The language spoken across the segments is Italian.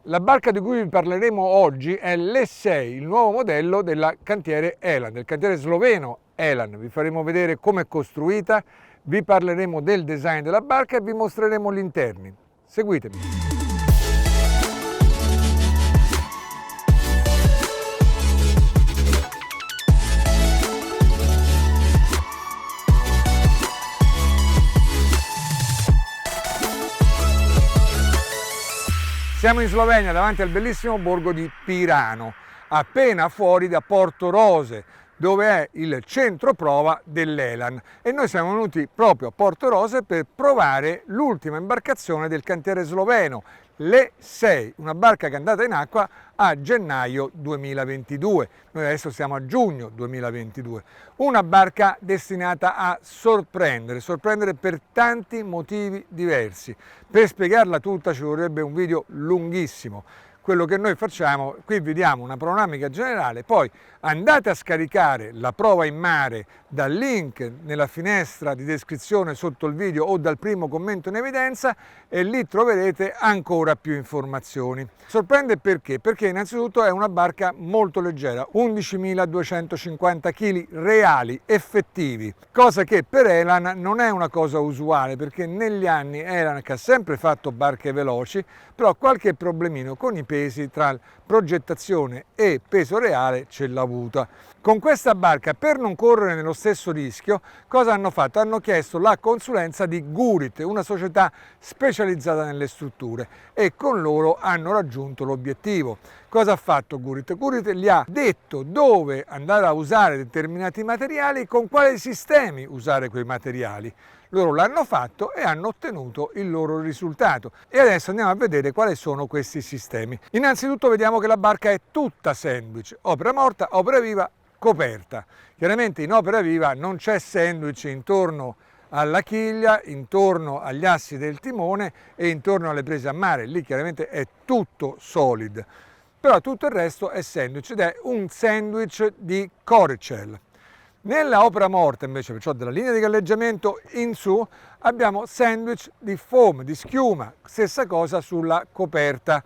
La barca di cui vi parleremo oggi è l'E6, il nuovo modello del cantiere Elan, del cantiere sloveno Elan. Vi faremo vedere come è costruita, vi parleremo del design della barca e vi mostreremo gli interni. Seguitemi. Siamo in Slovenia, davanti al bellissimo borgo di Pirano, appena fuori da Porto Rose, dove è il centro prova dell'Elan. E noi siamo venuti proprio a Porto Rose per provare l'ultima imbarcazione del cantiere sloveno, l'E6, una barca che è andata in acqua a gennaio 2022. Noi adesso siamo a giugno 2022. Una barca destinata a sorprendere per tanti motivi diversi. Per spiegarla tutta ci vorrebbe un video lunghissimo. Quello che noi facciamo, qui vi diamo una panoramica generale, poi andate a scaricare la prova in mare dal link nella finestra di descrizione sotto il video o dal primo commento in evidenza e lì troverete ancora più informazioni. Sorprende perché? Perché innanzitutto è una barca molto leggera, 11.250 kg reali, effettivi, cosa che per Elan non è una cosa usuale perché negli anni Elan che ha sempre fatto barche veloci, però qualche problemino con i pesi tra progettazione e peso reale ce l'ha avuta. Con questa barca, per non correre nello stesso rischio, cosa hanno fatto? Hanno chiesto la consulenza di Gurit, una società specializzata nelle strutture, e con loro hanno raggiunto l'obiettivo. Cosa ha fatto Gurit? Gurit gli ha detto dove andare a usare determinati materiali e con quali sistemi usare quei materiali. Loro l'hanno fatto e hanno ottenuto il loro risultato. E adesso andiamo a vedere quali sono questi sistemi. Innanzitutto vediamo che la barca è tutta sandwich, opera morta, opera viva, coperta. Chiaramente in opera viva non c'è sandwich intorno alla chiglia, intorno agli assi del timone e intorno alle prese a mare. Lì chiaramente è tutto solid. Però tutto il resto è sandwich ed è un sandwich di Coricel. Nella opera morta invece, perciò della linea di galleggiamento in su, abbiamo sandwich di foam, di schiuma, stessa cosa sulla coperta.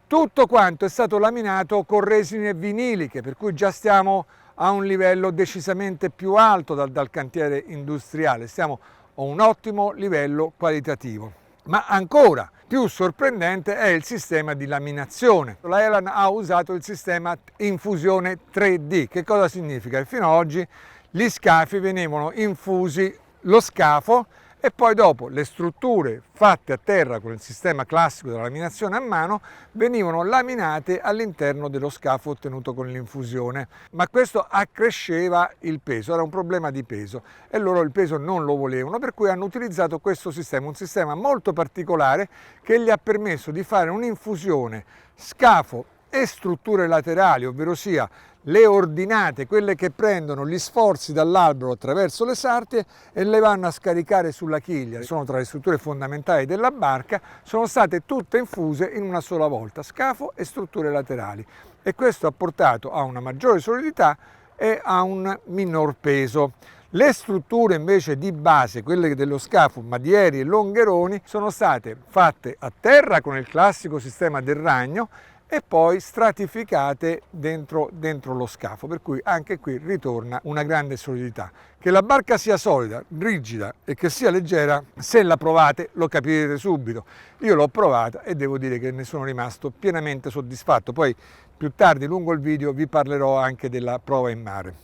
Tutto quanto è stato laminato con resine viniliche, per cui già stiamo a un livello decisamente più alto dal cantiere industriale, stiamo a un ottimo livello qualitativo. Ma ancora più sorprendente è il sistema di laminazione. La Elan ha usato il sistema infusione 3D. Che cosa significa? Fino ad oggi gli scafi venivano infusi lo scafo e poi dopo le strutture fatte a terra con il sistema classico della laminazione a mano venivano laminate all'interno dello scafo ottenuto con l'infusione, ma questo accresceva il peso, era un problema di peso e loro il peso non lo volevano, per cui hanno utilizzato questo sistema, un sistema molto particolare che gli ha permesso di fare un'infusione scafo e strutture laterali, ovvero sia le ordinate, quelle che prendono gli sforzi dall'albero attraverso le sartie e le vanno a scaricare sulla chiglia. Sono tra le strutture fondamentali della barca, sono state tutte infuse in una sola volta, scafo e strutture laterali. E questo ha portato a una maggiore solidità e a un minor peso. Le strutture invece di base, quelle dello scafo, madieri e longheroni, sono state fatte a terra con il classico sistema del ragno e poi stratificate dentro lo scafo, per cui anche qui ritorna una grande solidità. Che la barca sia solida, rigida e che sia leggera, se la provate lo capirete subito. Io l'ho provata e devo dire che ne sono rimasto pienamente soddisfatto. Poi più tardi lungo il video vi parlerò anche della prova in mare.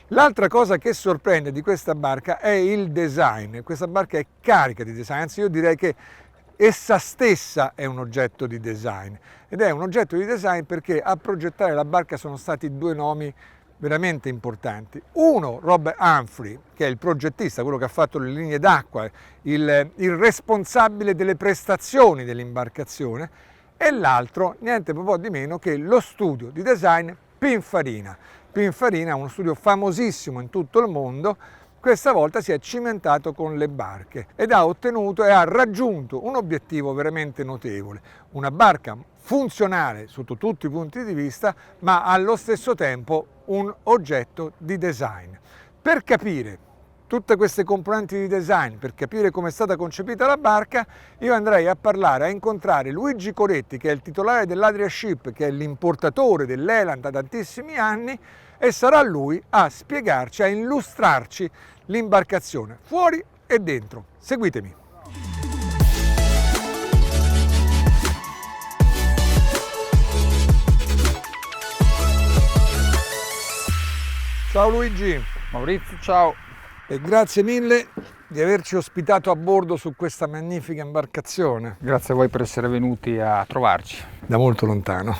L'altra cosa che sorprende di questa barca è il design. Questa barca è carica di design, anzi io direi che essa stessa è un oggetto di design, ed è un oggetto di design perché a progettare la barca sono stati due nomi veramente importanti. Uno, Rob Humphrey, che è il progettista, quello che ha fatto le linee d'acqua, il responsabile delle prestazioni dell'imbarcazione, e l'altro, niente po' di meno che lo studio di design Pininfarina. Pininfarina è uno studio famosissimo in tutto il mondo. Questa volta si è cimentato con le barche ed ha ottenuto e ha raggiunto un obiettivo veramente notevole, una barca funzionale sotto tutti i punti di vista, ma allo stesso tempo un oggetto di design. Per capire tutte queste componenti di design, per capire come è stata concepita la barca, io andrei a parlare, a incontrare Luigi Coretti, che è il titolare dell'Adria Ship, che è l'importatore dell'Eland da tantissimi anni, e sarà lui a spiegarci, a illustrarci l'imbarcazione fuori e dentro. Seguitemi. Ciao Luigi. Maurizio, ciao. E grazie mille di averci ospitato a bordo su questa magnifica imbarcazione. Grazie a voi per essere venuti a trovarci. Da molto lontano.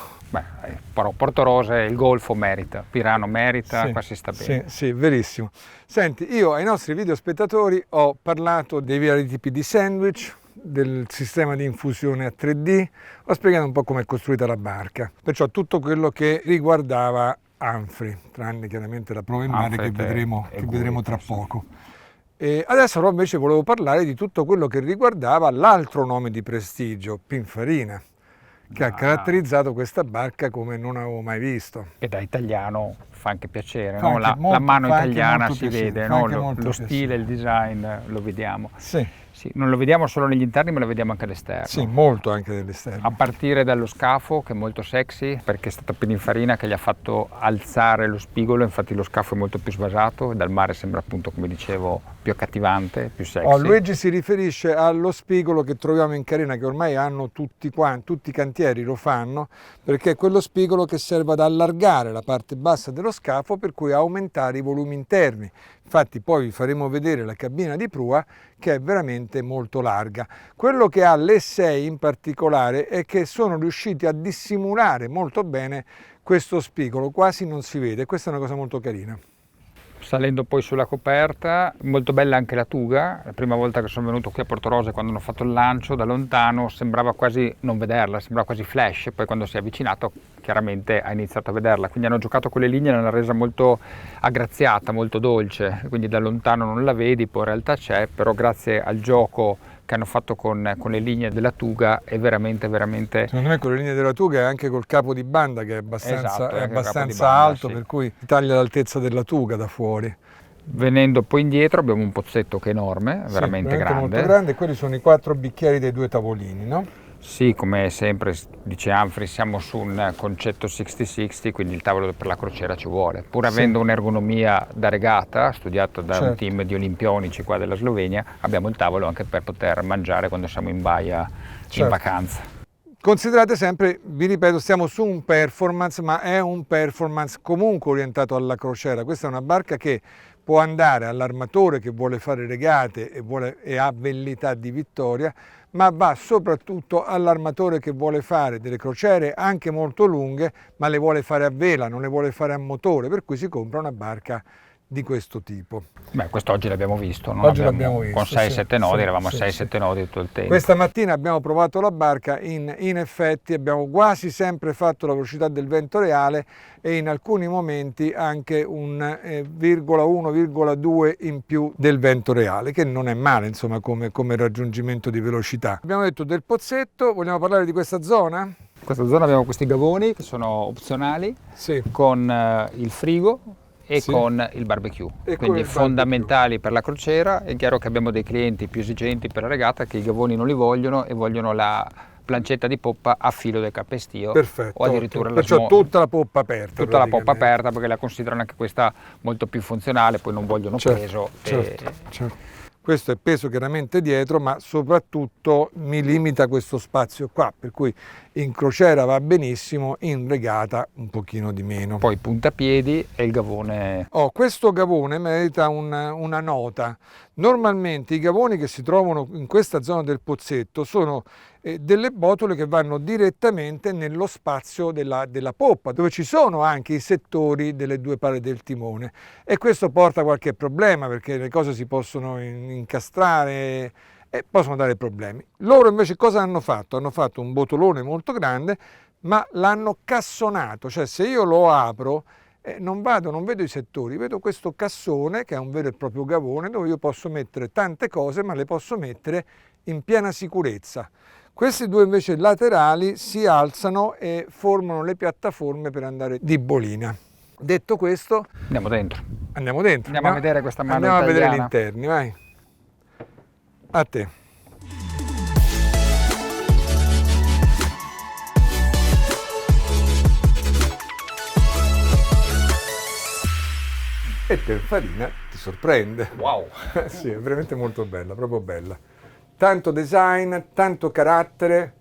Però Portorose, il Golfo merita, Pirano merita, sì, qua si sta bene. Sì, verissimo. Senti, io ai nostri videospettatori ho parlato dei vari tipi di sandwich, del sistema di infusione a 3D, ho spiegato un po' come è costruita la barca, perciò tutto quello che riguardava Humphrey, tranne chiaramente la prova in mare che vedremo tra poco. E adesso però invece volevo parlare di tutto quello che riguardava l'altro nome di prestigio, Pininfarina, che ha caratterizzato questa barca come non avevo mai visto. E da italiano fa anche piacere, Fa no? anche La mano italiana si piacere, vede, fa no? anche molto Lo piacere. stile, il design lo vediamo. Sì, Sì, non lo vediamo solo negli interni, ma lo vediamo anche all'esterno. sì, molto anche dell'esterno. A partire dallo scafo, che è molto sexy, perché è stata Pininfarina che gli ha fatto alzare lo spigolo, infatti lo scafo è molto più svasato e dal mare sembra appunto, come dicevo, più accattivante, più sexy. Luigi si riferisce allo spigolo che troviamo in carena, che ormai hanno tutti i cantieri lo fanno, perché è quello spigolo che serve ad allargare la parte bassa dello scafo, per cui aumentare i volumi interni. Infatti poi vi faremo vedere la cabina di prua, che è veramente molto larga. Quello che ha l'E6 in particolare è che sono riusciti a dissimulare molto bene questo spigolo, quasi non si vede, questa è una cosa molto carina. Salendo poi sulla coperta, molto bella anche la tuga. La prima volta che sono venuto qui a Portorose, quando hanno fatto il lancio, da lontano sembrava quasi non vederla, sembrava quasi flash, poi quando si è avvicinato chiaramente ha iniziato a vederla, quindi hanno giocato con le linee, l'hanno resa molto aggraziata, molto dolce, quindi da lontano non la vedi, poi in realtà c'è, però grazie al gioco che hanno fatto con le linee della tuga è veramente Secondo me con le linee della tuga e anche col capo di banda che è abbastanza, Esatto, alto, sì. Per cui taglia l'altezza della tuga da fuori. Venendo poi indietro abbiamo un pozzetto che è enorme, veramente grande. Molto grande, e quelli sono i 4 bicchieri dei 2 tavolini, no? Sì, come sempre dice Humphrey, siamo su un concetto 60-60, quindi il tavolo per la crociera ci vuole. Pur avendo un'ergonomia da regata, studiato da un team di olimpionici qua della Slovenia, abbiamo il tavolo anche per poter mangiare quando siamo in baia in vacanza. Considerate sempre, vi ripeto, stiamo su un performance, ma è un performance comunque orientato alla crociera. Questa è una barca che può andare all'armatore che vuole fare regate e ha velleità di vittoria, ma va soprattutto all'armatore che vuole fare delle crociere anche molto lunghe, ma le vuole fare a vela, non le vuole fare a motore, per cui si compra una barca di questo tipo. Beh, quest'oggi l'abbiamo visto, no? Oggi l'abbiamo visto. Con 6-7 nodi, eravamo a sì, 6-7 nodi tutto il tempo. Questa mattina abbiamo provato la barca, in effetti abbiamo quasi sempre fatto la velocità del vento reale e in alcuni momenti anche un 1,2 in più del vento reale, che non è male insomma come raggiungimento di velocità. Abbiamo detto del pozzetto, vogliamo parlare di questa zona? In questa zona abbiamo questi gavoni che sono opzionali, con il frigo e con il barbecue, quindi fondamentali per la crociera. È chiaro che abbiamo dei clienti più esigenti per la regata che i gavoni non li vogliono e vogliono la plancetta di poppa a filo del capestio. Perfetto, o addirittura perciò tutta la poppa aperta. Tutta la poppa aperta, perché la considerano anche questa molto più funzionale, poi non vogliono peso. Certo. Questo è peso chiaramente dietro, ma soprattutto mi limita questo spazio qua, per cui in crociera va benissimo, in regata un pochino di meno. Poi puntapiedi e il gavone. Questo gavone merita una nota. Normalmente i gavoni che si trovano in questa zona del pozzetto sono delle botole che vanno direttamente nello spazio della poppa, dove ci sono anche i settori delle due pale del timone, e questo porta qualche problema perché le cose si possono incastrare e possono dare problemi. Loro invece cosa hanno fatto? Hanno fatto un botolone molto grande, ma l'hanno cassonato, cioè se io lo apro non vedo i settori, vedo questo cassone che è un vero e proprio gavone dove io posso mettere tante cose, ma le posso mettere in piena sicurezza. Questi due invece laterali si alzano e formano le piattaforme per andare di bolina. Detto questo, Andiamo dentro. andiamo dentro. Andiamo a vedere questa mano Andiamo a vedere gli italiana. interni, vai. A te. E Pininfarina ti sorprende. Wow! Sì, è veramente molto bella, proprio bella. Tanto design, tanto carattere,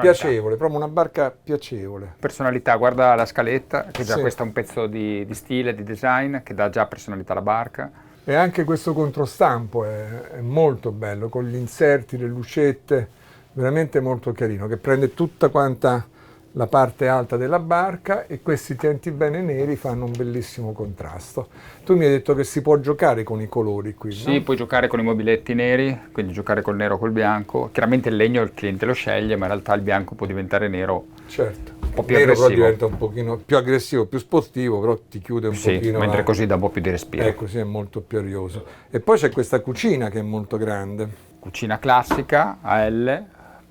piacevole, proprio una barca piacevole. Personalità, guarda la scaletta, che già Sì. questo è un pezzo di stile, di design, che dà già personalità alla barca. E anche questo controstampo è molto bello, con gli inserti, le lucette, veramente molto carino, che prende tutta quanta la parte alta della barca e questi tienti bene neri fanno un bellissimo contrasto. Tu mi hai detto che si può giocare con i colori qui, Sì, no? puoi giocare con i mobiletti neri, quindi giocare col nero o col bianco. Chiaramente il legno il cliente lo sceglie, ma in realtà il bianco può diventare nero. Certo. Un po' più Nero però aggressivo. diventa un pochino più aggressivo, più sportivo, però ti chiude un Sì, pochino mentre la... così dà un po' più di respiro. Così è molto più arioso. E poi c'è questa cucina che è molto grande, Cucina classica, a L,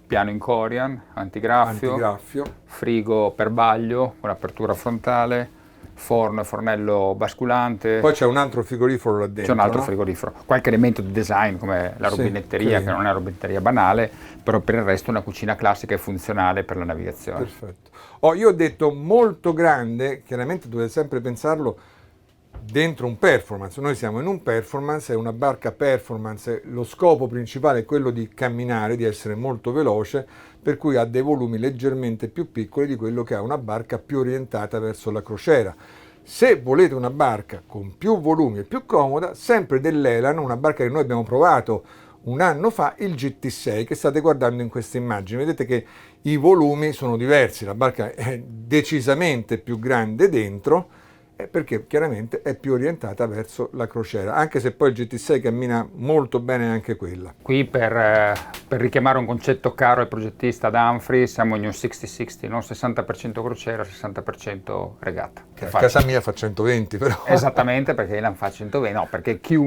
piano in corian, antigraffio, antigraffio. frigo per baglio con apertura frontale, forno e fornello basculante. Poi c'è un altro frigorifero là dentro, C'è un altro no? frigorifero, qualche elemento di design come la Sì, rubinetteria, carino. che non è una rubinetteria banale, però per il resto è una cucina classica e funzionale per la navigazione. Perfetto. Io ho detto molto grande, chiaramente dovete sempre pensarlo dentro un performance. Noi siamo in un performance, è una barca performance, lo scopo principale è quello di camminare, di essere molto veloce, per cui ha dei volumi leggermente più piccoli di quello che ha una barca più orientata verso la crociera. Se volete una barca con più volumi e più comoda, sempre dell'Elan, una barca che noi abbiamo provato un anno fa, il GT6, che state guardando in questa immagine. Vedete che i volumi sono diversi, la barca è decisamente più grande dentro, perché chiaramente è più orientata verso la crociera, anche se poi il GT6 cammina molto bene anche quella. Qui per richiamare un concetto caro al progettista ad Humphrey, siamo in un 60-60, non 60% crociera, 60% regata. Che a casa mia fa 120 però. Esattamente, perché Elan fa 120, no, perché chi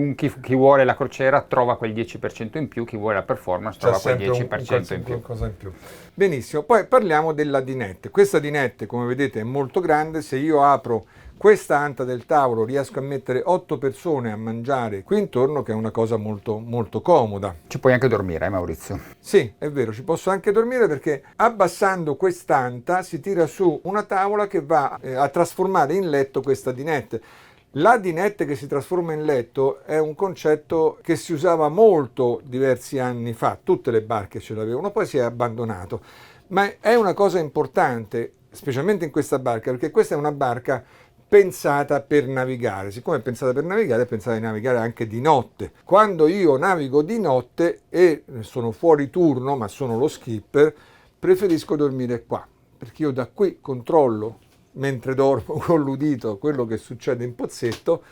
vuole la crociera trova quel 10% in più, chi vuole la performance trova quel 10% in più. Qualcosa in più. Benissimo, poi parliamo della dinette. Questa dinette, come vedete, è molto grande. Se io apro questa anta del tavolo riesco a mettere 8 persone a mangiare qui intorno, che è una cosa molto, molto comoda. Ci puoi anche dormire, Maurizio? Sì, è vero, ci posso anche dormire perché abbassando quest'anta si tira su una tavola che va a trasformare in letto questa dinette. La dinette che si trasforma in letto è un concetto che si usava molto diversi anni fa, tutte le barche ce l'avevano, poi si è abbandonato, ma è una cosa importante, specialmente in questa barca, perché questa è una barca pensata per navigare. Siccome è pensata per navigare, è pensata di navigare anche di notte. Quando io navigo di notte e sono fuori turno, ma sono lo skipper, preferisco dormire qua, perché io da qui controllo mentre dormo con l'udito quello che succede in pozzetto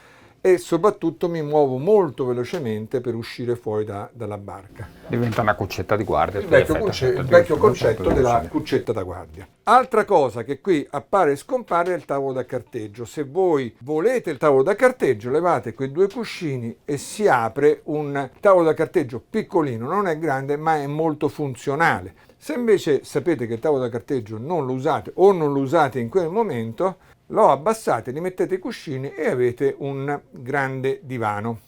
e soprattutto mi muovo molto velocemente per uscire fuori dalla barca. Diventa una cuccetta di guardia. Il vecchio concetto della cuccetta da guardia. Altra cosa che qui appare e scompare è il tavolo da carteggio. Se voi volete il tavolo da carteggio, levate quei due cuscini e si apre un tavolo da carteggio piccolino, non è grande ma è molto funzionale. Se invece sapete che il tavolo da carteggio non lo usate o non lo usate in quel momento, lo abbassate, li mettete i cuscini e avete un grande divano.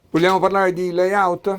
Vogliamo parlare di layout?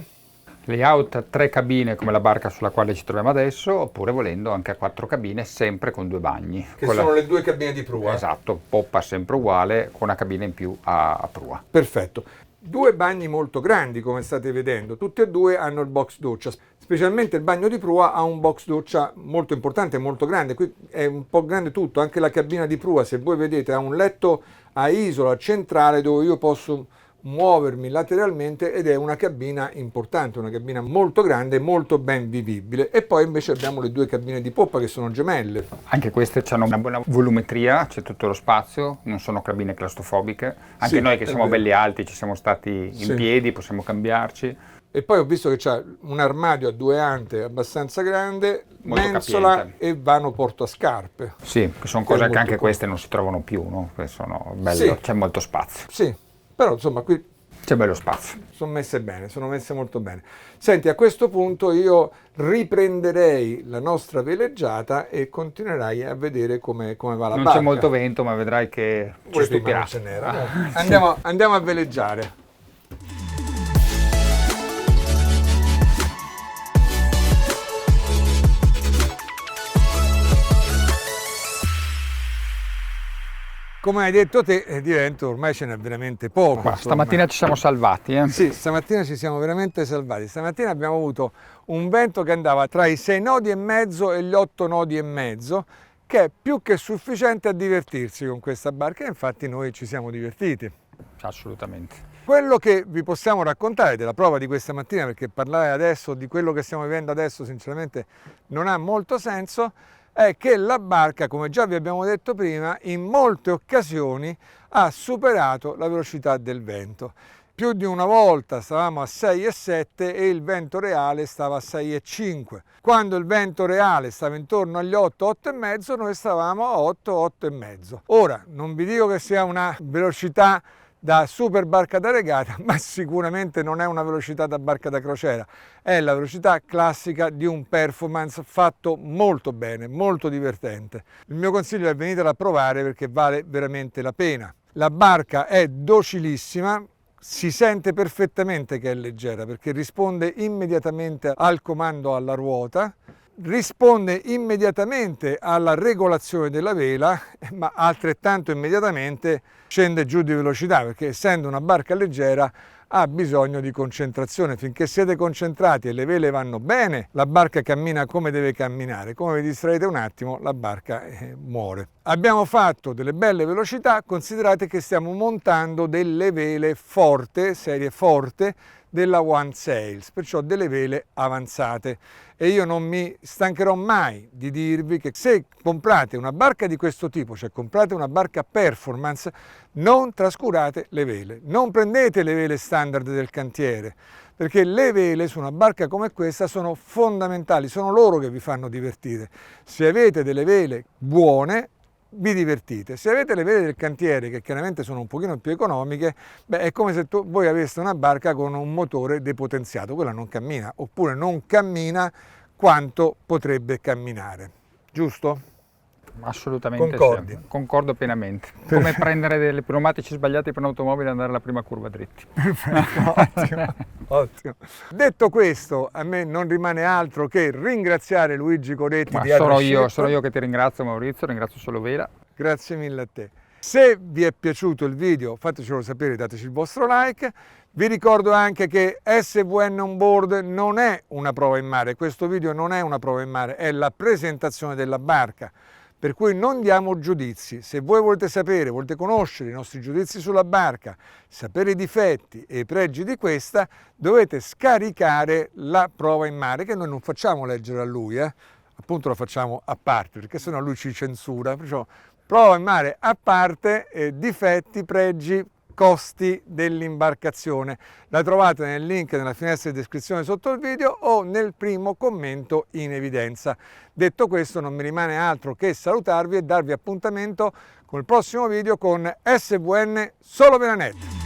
Layout 3 cabine come la barca sulla quale ci troviamo adesso, oppure volendo anche a 4 cabine sempre con 2 bagni. Che sono le 2 cabine di prua. Esatto, poppa sempre uguale con una cabina in più a prua. Perfetto. 2 bagni molto grandi come state vedendo, tutti e 2 hanno il box doccia, specialmente il bagno di prua ha un box doccia molto importante, molto grande, qui è un po' grande tutto, anche la cabina di prua se voi vedete ha un letto a isola centrale dove io posso muovermi lateralmente ed è una cabina importante, una cabina molto grande, molto ben vivibile. E poi invece abbiamo le 2 cabine di poppa che sono gemelle. Anche queste hanno una buona volumetria, c'è tutto lo spazio, non sono cabine claustrofobiche. Anche Sì, noi che è siamo vero. belli alti, ci siamo stati in piedi, possiamo cambiarci. E poi ho visto che c'è un armadio a 2 ante abbastanza grande, Molto mensola capiente. e vano portascarpe. Sì, che sono Che è cose che molto anche queste non si trovano più, no? Che sono belle, Sì. c'è molto spazio. Sì, però insomma qui C'è bello spazio. Sono messe bene, sono messe molto bene. Senti, a questo punto io riprenderei la nostra veleggiata e continuerai a vedere come va la barca. Non c'è molto vento, ma vedrai che ci stupirà. Non ce n'era. Andiamo a veleggiare. Come hai detto te, di vento ormai ce n'è veramente poco. Ma stamattina ci siamo salvati. Sì, stamattina ci siamo veramente salvati. Stamattina abbiamo avuto un vento che andava tra i 6 nodi e mezzo e gli 8 nodi e mezzo, che è più che sufficiente a divertirsi con questa barca, e infatti noi ci siamo divertiti. Assolutamente. Quello che vi possiamo raccontare della prova di questa mattina, perché parlare adesso di quello che stiamo vivendo adesso sinceramente non ha molto senso, è che la barca, come già vi abbiamo detto prima, in molte occasioni ha superato la velocità del vento. Più di una volta stavamo a 6,7 e il vento reale stava a 6,5. Quando il vento reale stava intorno agli 8, 8,5, noi stavamo a 8, 8,5. Ora, non vi dico che sia una velocità da super barca da regata, ma sicuramente non è una velocità da barca da crociera, è la velocità classica di un performance fatto molto bene, molto divertente. Il mio consiglio è venitela a provare perché vale veramente la pena. La barca è docilissima, si sente perfettamente che è leggera perché risponde immediatamente al comando alla ruota, risponde immediatamente alla regolazione della vela, ma altrettanto immediatamente scende giù di velocità perché, essendo una barca leggera, ha bisogno di concentrazione. Finché siete concentrati e le vele vanno bene, la barca cammina come deve camminare. Come vi distraete un attimo, la barca muore. Abbiamo fatto delle belle velocità, considerate che stiamo montando delle vele forte, serie forte, della One Sails, perciò delle vele avanzate, e io non mi stancherò mai di dirvi che se comprate una barca di questo tipo, cioè comprate una barca performance, non trascurate le vele, non prendete le vele standard del cantiere, perché le vele su una barca come questa sono fondamentali, sono loro che vi fanno divertire. Se avete delle vele buone, vi divertite. Se avete le vele del cantiere, che chiaramente sono un pochino più economiche, è come se voi aveste una barca con un motore depotenziato, quella non cammina, oppure non cammina quanto potrebbe camminare, giusto? Assolutamente. Concordi? Sì. Concordo pienamente. Come prendere dei pneumatici sbagliati per un'automobile e andare alla prima curva dritti. Ottimo, ottimo. Detto questo, a me non rimane altro che ringraziare Luigi Coretti di sono io che ti ringrazio, Maurizio, ringrazio solo Vela. Grazie mille a te. Se vi è piaciuto il video, fatecelo sapere, dateci il vostro like. Vi ricordo anche che SVN On Board non è una prova in mare, questo video non è una prova in mare, è la presentazione della barca. Per cui non diamo giudizi. Se voi volete sapere, volete conoscere i nostri giudizi sulla barca, sapere i difetti e i pregi di questa, dovete scaricare la prova in mare, che noi non facciamo leggere a lui, appunto la facciamo a parte, perché sennò lui ci censura. Perciò prova in mare a parte, difetti, pregi, costi dell'imbarcazione. La trovate nel link nella finestra di descrizione sotto il video o nel primo commento in evidenza. Detto questo, non mi rimane altro che salutarvi e darvi appuntamento con il prossimo video con SVN Solo Velanet.